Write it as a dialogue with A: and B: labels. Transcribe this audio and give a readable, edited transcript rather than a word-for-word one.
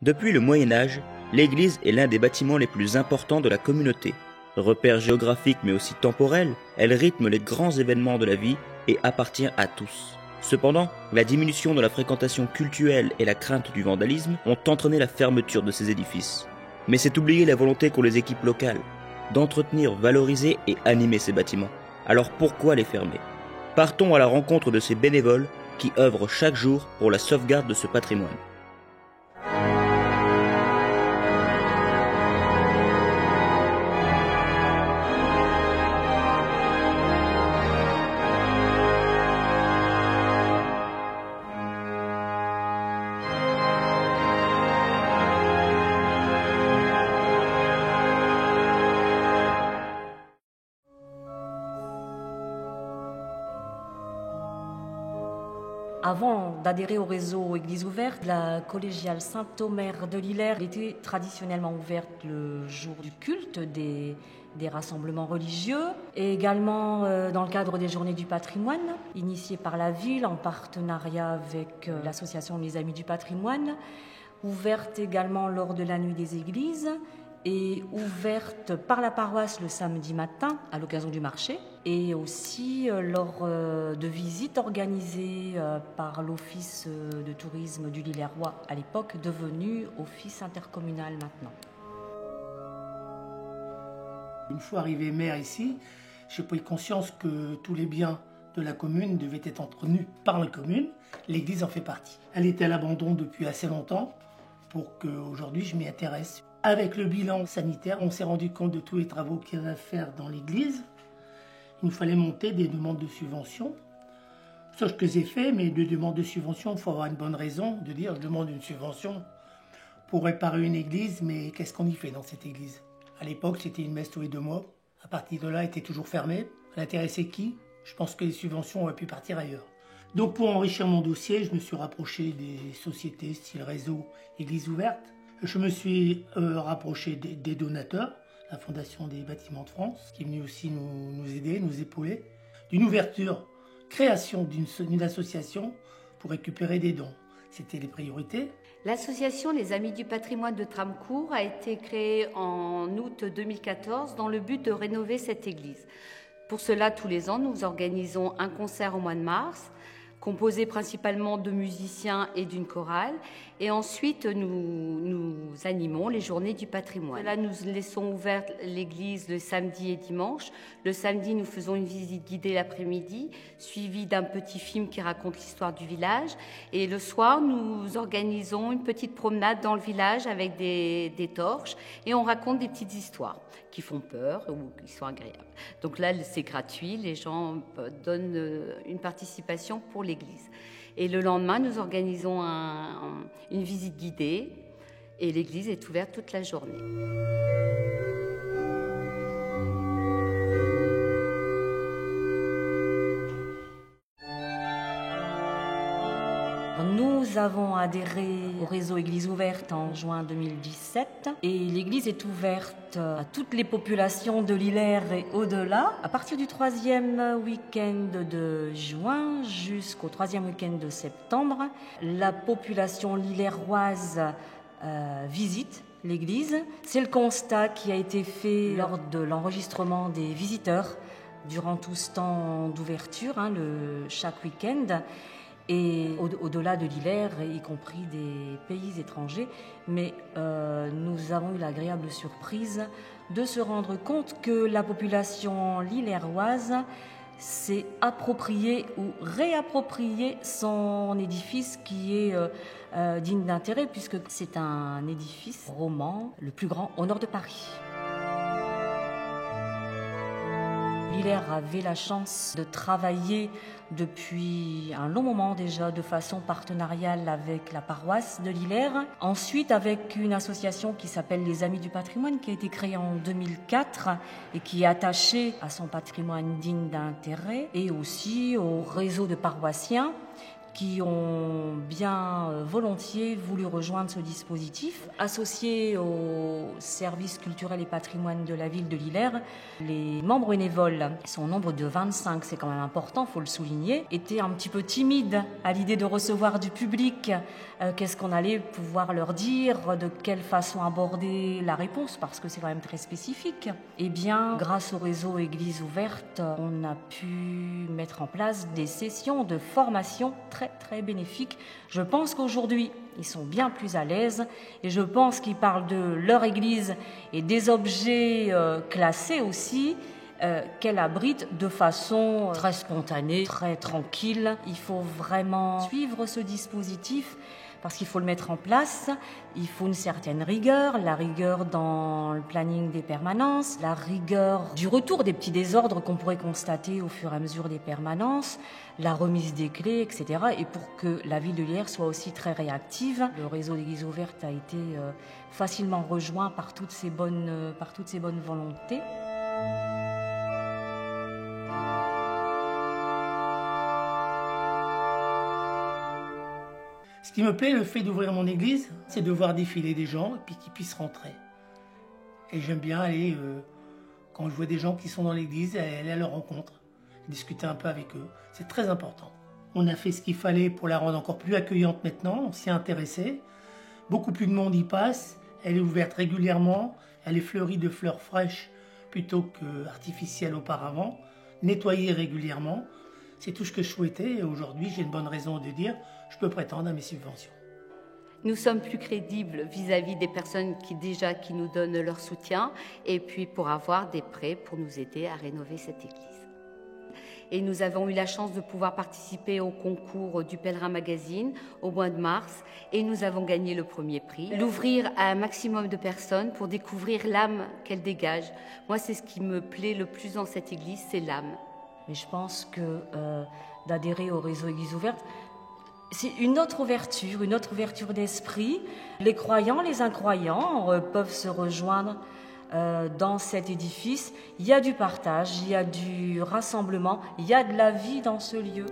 A: Depuis le Moyen-Âge, l'église est l'un des bâtiments les plus importants de la communauté. Repère géographique mais aussi temporel, elle rythme les grands événements de la vie et appartient à tous. Cependant, la diminution de la fréquentation cultuelle et la crainte du vandalisme ont entraîné la fermeture de ces édifices. Mais c'est oublier la volonté qu'ont les équipes locales d'entretenir, valoriser et animer ces bâtiments. Alors pourquoi les fermer? Partons à la rencontre de ces bénévoles qui œuvrent chaque jour pour la sauvegarde de ce patrimoine.
B: Avant d'adhérer au réseau Église ouverte, la collégiale Saint-Omer de Lillers était traditionnellement ouverte le jour du culte des rassemblements religieux et également dans le cadre des Journées du patrimoine, initiées par la ville en partenariat avec l'association Les Amis du patrimoine, ouverte également lors de la Nuit des Églises et ouverte par la paroisse le samedi matin à l'occasion du marché et aussi lors de visites organisées par l'Office de tourisme du Lillerrois à l'époque, devenu Office intercommunal maintenant.
C: Une fois arrivé maire ici, j'ai pris conscience que tous les biens de la commune devaient être entretenus par la commune. L'église en fait partie. Elle était à l'abandon depuis assez longtemps pour qu'aujourd'hui je m'y intéresse. Avec le bilan sanitaire, on s'est rendu compte de tous les travaux qu'il y avait à faire dans l'église. Il nous fallait monter des demandes de subvention. Ce que j'ai fait, mais de demandes de subvention, il faut avoir une bonne raison de dire je demande une subvention pour réparer une église, mais qu'est-ce qu'on y fait dans cette église? À l'époque, c'était une messe tous les 2 mois. À partir de là, elle était toujours fermée. Elle intéressait qui? Je pense que les subventions auraient pu partir ailleurs. Donc pour enrichir mon dossier, je me suis rapproché des sociétés style réseau Église ouverte. Je me suis rapproché des donateurs, la Fondation des Bâtiments de France, qui est venue aussi nous aider, nous épauler, d'une ouverture, création d'une association pour récupérer des dons. C'était les priorités.
D: L'association Les Amis du patrimoine de Tramcourt a été créée en août 2014 dans le but de rénover cette église. Pour cela, tous les ans, nous organisons un concert au mois de mars, composé principalement de musiciens et d'une chorale. Et ensuite, nous animons les journées du patrimoine. Là, nous laissons ouverte l'église le samedi et dimanche. Le samedi, nous faisons une visite guidée l'après-midi, suivie d'un petit film qui raconte l'histoire du village. Et le soir, nous organisons une petite promenade dans le village avec des torches. Et on raconte des petites histoires qui font peur ou qui sont agréables. Donc là, c'est gratuit. Les gens donnent une participation pour l'église. Et le lendemain, nous organisons une visite guidée et l'église est ouverte toute la journée.
B: Nous avons adhéré au réseau Église ouverte en juin 2017 et l'église est ouverte à toutes les populations de Lillers et au-delà à partir du 3e week-end de juin jusqu'au 3e week-end de septembre. La population lillerroise visite l'église. C'est le constat qui a été fait lors de l'enregistrement des visiteurs durant tout ce temps d'ouverture, chaque week-end. Et au-delà de Lillers, y compris des pays étrangers. Mais nous avons eu l'agréable surprise de se rendre compte que la population lillerroise s'est appropriée ou réappropriée son édifice qui est digne d'intérêt puisque c'est un édifice roman, le plus grand au nord de Paris. Lillers avait la chance de travailler depuis un long moment déjà de façon partenariale avec la paroisse de Lillers. Ensuite avec une association qui s'appelle Les Amis du patrimoine qui a été créée en 2004 et qui est attachée à son patrimoine digne d'intérêt et aussi au réseau de paroissiens qui ont bien volontiers voulu rejoindre ce dispositif. Associés au service culturel et patrimoine de la ville de Lillers, les membres bénévoles, sont au nombre de 25, c'est quand même important, il faut le souligner, étaient un petit peu timides à l'idée de recevoir du public. Qu'est-ce qu'on allait pouvoir leur dire, de quelle façon aborder la réponse, parce que c'est quand même très spécifique. Eh bien, grâce au réseau Église ouverte, on a pu mettre en place des sessions de formation très bénéfiques. Je pense qu'aujourd'hui, ils sont bien plus à l'aise et je pense qu'ils parlent de leur église et des objets classés aussi qu'elle abrite de façon très spontanée, très tranquille. Il faut vraiment suivre ce dispositif parce qu'il faut le mettre en place. Il faut une certaine rigueur, la rigueur dans le planning des permanences, la rigueur du retour des petits désordres qu'on pourrait constater au fur et à mesure des permanences, la remise des clés, etc. Et pour que la ville de Lillers soit aussi très réactive, le réseau d'Églises ouvertes a été facilement rejoint par toutes ces bonnes volontés.
C: Ce qui me plaît, le fait d'ouvrir mon église, c'est de voir défiler des gens et puis qu'ils puissent rentrer. Et j'aime bien aller, quand je vois des gens qui sont dans l'église, aller à leur rencontre, discuter un peu avec eux. C'est très important. On a fait ce qu'il fallait pour la rendre encore plus accueillante maintenant, on s'y est intéressé. Beaucoup plus de monde y passe, elle est ouverte régulièrement, elle est fleurie de fleurs fraîches plutôt qu'artificielles auparavant, nettoyée régulièrement. C'est tout ce que je souhaitais et aujourd'hui j'ai une bonne raison de dire je peux prétendre à mes subventions.
D: Nous sommes plus crédibles vis-à-vis des personnes qui nous donnent leur soutien et puis pour avoir des prêts pour nous aider à rénover cette église. Et nous avons eu la chance de pouvoir participer au concours du Pèlerin Magazine au mois de mars et nous avons gagné le premier prix. L'ouvrir à un maximum de personnes pour découvrir l'âme qu'elle dégage. Moi, c'est ce qui me plaît le plus dans cette église, c'est l'âme.
B: Mais je pense que d'adhérer au réseau Église ouverte, c'est une autre ouverture d'esprit. Les croyants, les incroyants peuvent se rejoindre dans cet édifice. Il y a du partage, il y a du rassemblement, il y a de la vie dans ce lieu.